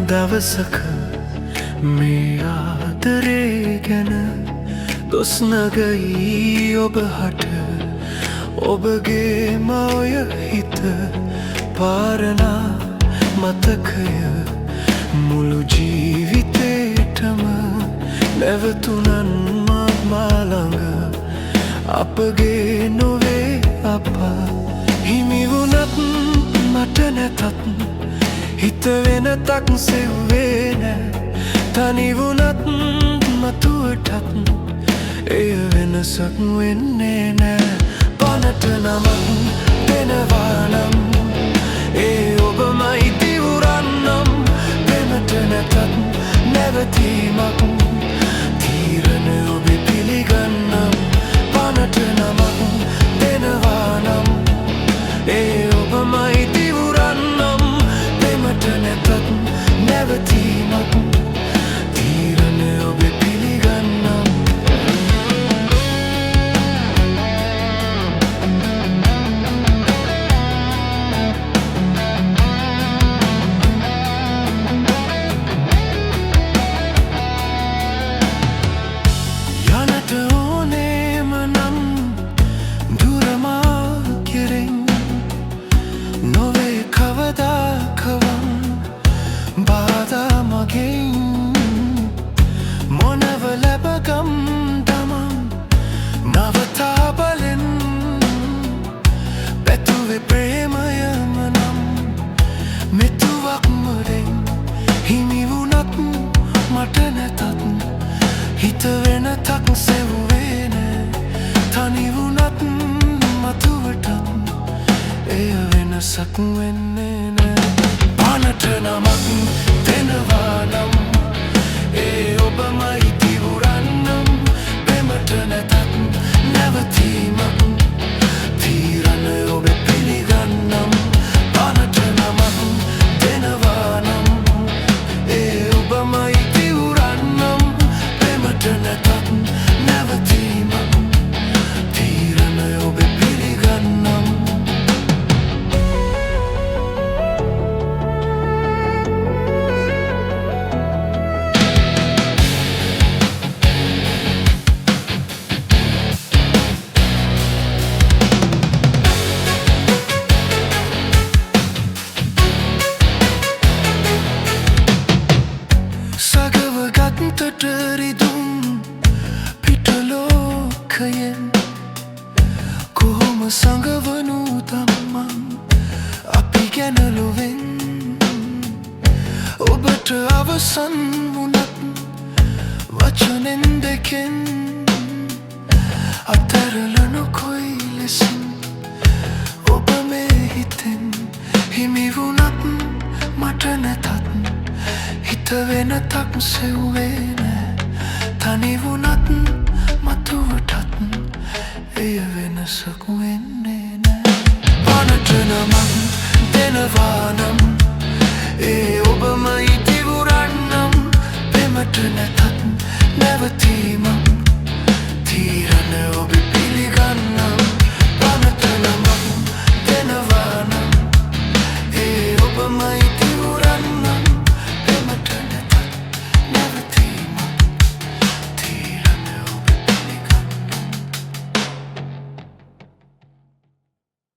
දවසක මේ ආදරේ ගැන දොස් නගී ඔබ හට ඔබගේ මවය හිත පාරනා මතකය මුළු ජීවිතේටම නැවතුනන් මාළඟ අපගේ නොවේ අපා හිමි වුණත් මට නැතත් හිත වෙනතක් සෙව්වේ නෑ තනි වුණත් මතුවටත් එය වෙනසක් වෙන්නේ නෑ පනට නමක් දෙනවා නම් ඒ ඔබමයි දිවුරන්නම් පෙමට නැතත් නැවතීමක් තීරණ ඔබ පිළිගන්නම් පනට නමක් දෙනවා නම් ඒ ඔබමයි දිවුරන්නම් පෙමට නැතත් නැවතීමක් තීරණ ඔබ පිළිගන්නම් මට නැතත් හිත වෙනතක් සෙව්වේ නෑ තනි වුණත් මතුවටත් එය වෙනසක් වෙන්නේ නෑ පනට නමක් දෙනවා නම් ඒ ඔබමයි දිවුරන්නම් පෙමට නැතත් නැවතීමක් තීරණ ඔබ පිළිගන්නම් පනට නමක් දෙනවා නම් ඒ ඔබමයි නැතත් නැවතීමක් තීරණ ඔබ පිළිගන්නම් සගවගත්තට රිදුම් පිටලෝකයෙන් කොහොම සඟවනු තමන් අපි ගැනලොවෙන් ඔබට අවසන් වුණත් වචනෙන් දෙකෙන් අතරලනු කොයි ලෙසින් ඔබ මේ හිතෙන් හිමි වුණත් මට නැතත් හිත වෙනතක් සෙව්වේ නෑ තනි වුණත් මතුවටත් එය වෙනසක් වෙන්නේ නෑ පනට නමක් දෙනවා නම් ඒ ඔබමයි දිවුරන්නම් පෙමට නැතත් නැවතීමක්